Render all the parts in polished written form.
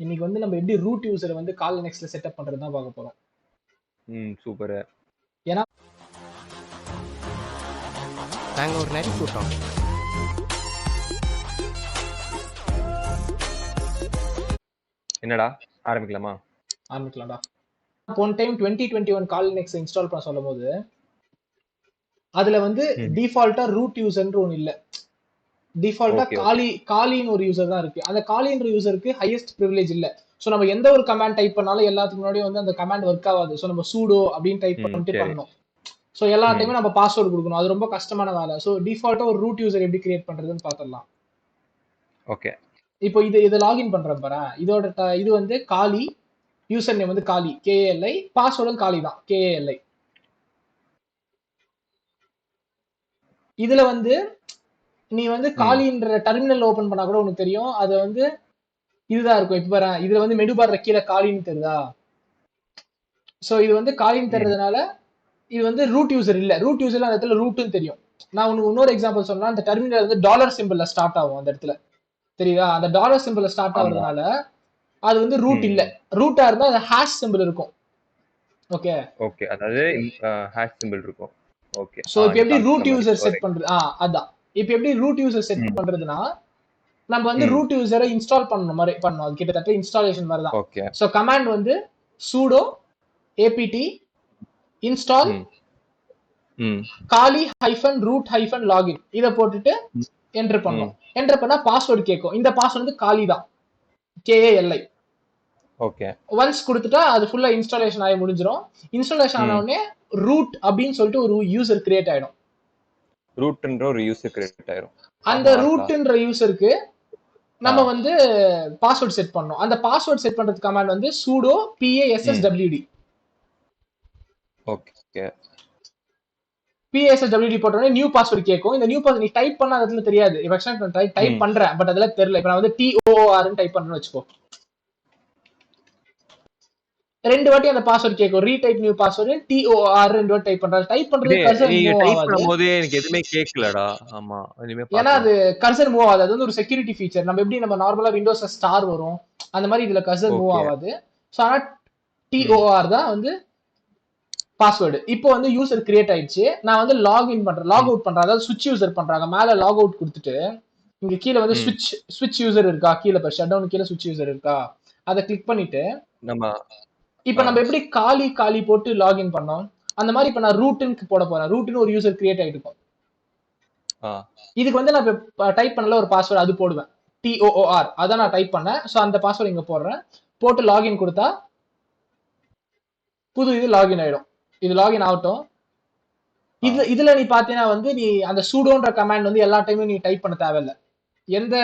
இன்னைக்கு வந்து நம்ம எப்படி ரூட் யூசரை வந்து கால் லினக்ஸ்ல செட்டப் பண்றது தான் பார்க்க போறோம். சூப்பர். ஏன்னா நாங்க ஒரு நரி கூட்டம். என்னடா ஆரம்பிக்கலாமா? ஆரம்பிக்கலாம்டா. போன டைம் 2021 கால் லினக்ஸ் இன்ஸ்டால் பண்ண சொல்லும் போது அதுல வந்து டிஃபால்ட்டா ரூட் யூசர்ன்ற ஒன்று இல்ல. டிஃபால்ட்டா காலின்னு ஒரு யூசர் தான் இருக்கு. அந்த காலின்ற யூசருக்கு ஹையஸ்ட் ப்ரிவிலேஜ் இல்ல. ஸோ நம்ம எந்த ஒரு கமாண்ட் டைப் பண்ணாலும் எல்லாத்துக்கு முன்னாடியும் வந்து அந்த கமாண்ட் ஒர்க் ஆகாது. ஸோ நம்ம சூடோ அப்படின்னு டைப் பண்ணிட்டு பண்ணணும். ஸோ எல்லா டைமும் நம்ம பாஸ்வேர்டு கொடுக்கணும். அது ரொம்ப கஷ்டமான வேலை. ஸோ டிஃபால்ட்டா ஒரு ரூட் யூசர் எப்படி கிரியேட் பண்றதுன்னு பார்த்துடலாம். ஓகே. இப்போ இது லாகின் பண்றேன் பாரு. இதோட இது வந்து காலி, யூசர் நேம் வந்து காலி KALI, பாஸ்வேர்டும் காலி தான் KALI. இதுல வந்து நீ வந்து காலின்ற டெர்மினல் ஓபன் பண்ணா கூட உனக்கு தெரியும். அது வந்து இதுதான் இருக்கும். இப்ப பாரு, இதுல வந்து மெனு பார்ல கீழே காலின்னு தெரியுதா? சோ இது வந்து காலின்னு தெரிறதுனால இது வந்து ரூட் யூசர் இல்ல. ரூட் யூசர்ல அந்த இடத்துல ரூட்னு தெரியும். நான் உனக்கு இன்னொரு எக்ஸாம்பிள் சொன்னா, அந்த டெர்மினல் வந்து டாலர் சிம்பிள்ல ஸ்டார்ட் ஆகும் அந்த இடத்துல. தெரியுதா? அந்த டாலர் சிம்பிள்ல ஸ்டார்ட் ஆகுறதுனால அது வந்து ரூட் இல்ல. ரூட்டா இருந்தா அது ஹேஷ் சிம்பிள் இருக்கும். ஓகே ஓகே, அதாவது ஹேஷ் சிம்பிள் இருக்கும். ஓகே. சோ இப்போ எப்படி ரூட் யூசர் செட் பண்றது? அதான். இப்போ எப்படி ரூட் யூசர் செட் பண்றதுன்னா, நம்ம வந்து ரூட் யூசரை இன்ஸ்டால் பண்ணணும் மாதிரி பண்ணணும். அது கிட்டத்தட்ட இன்ஸ்டாலேஷன் மாதிரி தான். ஓகே. சோ கமாண்ட் வந்து sudo apt install kali -root -login இத போட்டுட்டு என்டர் பண்ணணும். என்டர் பண்ணா பாஸ்வேர்ட் கேட்கும். இந்த பாஸ்வேர்ட் வந்து காலி தான், KALI. ஓகே. ஒன்ஸ் கொடுத்துட்டா அது ஃபுல்லா இன்ஸ்டாலேஷன் ஆகி முடிஞ்சிடும். இன்ஸ்டாலேஷன் ஆன உடனே ரூட் அப்படின்னு சொல்லிட்டு ஒரு யூசர் கிரியேட் ஆயிடும். ரூட்ன்ற ஒரு யூசர் கிரியேட் ஆயிடும். அந்த ரூட்ன்ற யூசருக்கு நம்ம வந்து பாஸ்வேர்ட் செட் பண்ணோம். அந்த பாஸ்வேர்ட் செட் பண்றது கமாண்ட் வந்து sudo passwd. ஓகே. passwd போட்டோனே நியூ பாஸ்வேர்ட் கேட்கும். இந்த நியூ பாஸ்வேர்ட் நீ டைப் பண்ணா அதுல தெரியாது. இப்போ எக்ஸாம்பிள் டைப் பண்றேன், பட் அதெல்லாம் தெரியல. இப்போ நான் வந்து TOR ன்னு டைப் பண்றேன்னு வெச்சுக்கோ. ரெண்டு வாட்டி அந்த பாஸ்வேர்ட் கேட்கும். Retype-New பாஸ்வேர்ட் TOR ரெண்டு வாட்டி டைப் பண்றேன். டைப் பண்றது கர்சர் மூவ் ஆகாது. டைப் பண்ணும்போது எனக்கு எதுமே கேட்கலடா. ஆமா, ஏன்னா அது கர்சர் மூவ் ஆகாது. அது வந்து ஒரு செக்யூரிட்டி ஃபீச்சர். நம்ம எப்படி நம்ம நார்மலா விண்டோஸ்ல ஸ்டார் வரும் அந்த மாதிரி இதுல கர்சர் மூவ் ஆகாது. சோ ஆனா TOR தான் வந்து பாஸ்வேர்டு. இப்போ வந்து யூசர் கிரியேட் ஆயிடுச்சு. நான் வந்து லாகின் பண்றேன், லாக் அவுட் பண்றேன். அதாவது ஸ்விட்ச் யூசர் பண்றாங்க. மேல லாக் அவுட் கொடுத்துட்டு இங்க கீழே வந்து ஸ்விட்ச் யூசர் இருக்கா, கீழே ஷட் டவுன் கீழே ஸ்விட்ச் யூசர் இருக்கா, அதை கிளிக் பண்ணிட்டு இப்ப நம்ம எப்படி காலி போட்டு லாகின் பண்ணோம் அந்த மாதிரி இப்ப நான் ரூட்னுக்கு போட போறேன். ரூட்னு ஒரு யூசர் கிரியேட் ஆயிட்டு இதுக்கு வந்து நான் டைப் பண்ணல ஒரு பாஸ்வேர்டு அது போடுவேன். TOR அதான் நான் டைப் பண்ணேன். சோ அந்த பாஸ்வேர்டு இங்க போடுறேன். போட்டு லாகின் கொடுத்தா புது இது லாகின் ஆயிடும். இது லாகின் ஆகட்டும். இதுல நீ பாத்தீங்கன்னா வந்து நீ அந்த சூடோன்ற கமாண்ட் வந்து எல்லா டைமும் நீ டைப் பண்ண தேவையில்லை. எந்த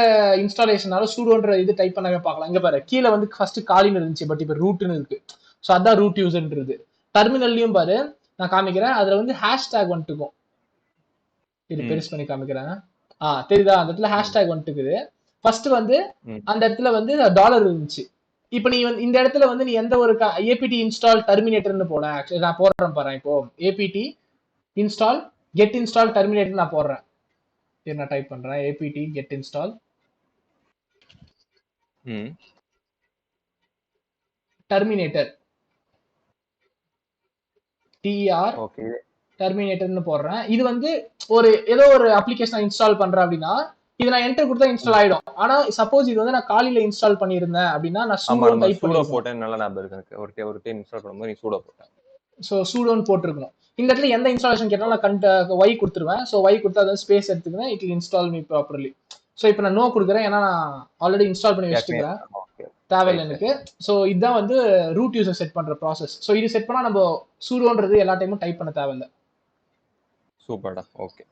இன்ஸ்டாலேஷனாலும் சூடோன்ற இது டைப் பண்ணவே பார்க்கலாம். இங்க பாரு, கீழே வந்து ஃபர்ஸ்ட் காலின்னு இருந்துச்சு, பட் இப்ப ரூட்னு இருக்கு. ஸோ அதான் ரூட் யூசர்ன்றது. டெர்மினல்லையும் பாரு, நான் காமிக்கிறேன். அதுல வந்து ஹேஷ்டேக் வந்துட்டுக்கும். இது பெருசு பண்ணி காமிக்கிறேன். தெரியுதா? அந்த இடத்துல ஹேஷ்டேக் வந்துட்டுக்குது. ஃபர்ஸ்ட் வந்து அந்த இடத்துல வந்து டாலர் இருந்துச்சு. இப்ப நீ வந்து இந்த இடத்துல வந்து நீ எந்த ஒரு apt install terminatorன்னு போட, நான் போடுறேன் பாரு. இப்போ apt install get install terminator நான் போடுறேன். நான் டைப் பண்றேன் apt get install terminator TER terminatorன்னு போடுறேன். இது வந்து ஏதோ ஒரு அப்ளிகேஷன் இன்ஸ்டால் பண்றேன் அப்படின்னா இது நான் என்டர் கொடுத்தா இன்ஸ்டால் ஆயிடும். ஆனா சப்போஸ் இது வந்து நான் காலில இன்ஸ்டால் பண்ணியிருந்தேன் அப்படின்னா நான் sudo டைப் போட்டேன். நல்ல ஞாபகம் இருக்கு. ஒரு டைம் இன்ஸ்டால் பண்ணும்போது நீ sudo போட்டேன். சோ sudoன்னு போட்டுருக்கணும். இந்த இடத்துல எந்த இன்ஸ்டாலேஷன் கேட்டாலும் நான் y கொடுத்துருவேன். ஸோ y கொடுத்தா அதை ஸ்பேஸ் எடுத்துக்கிறேன். It will install me properly. So இப்போ நான் நோ கொடுக்குறேன். ஏன்னா நான் ஆல்ரெடி இன்ஸ்டால் பண்ணி வச்சுக்கிறேன், தேவையில்லை எனக்கு. ஸோ இதுதான் வந்து ரூட் யூசர் செட் பண்ற ப்ராசஸ். ஸோ இது செட் பண்ணா நம்ம sudoன்றது எல்லா டைமும் டைப் பண்ண தேவையில்லை. சூப்பர்டா. ஓகே.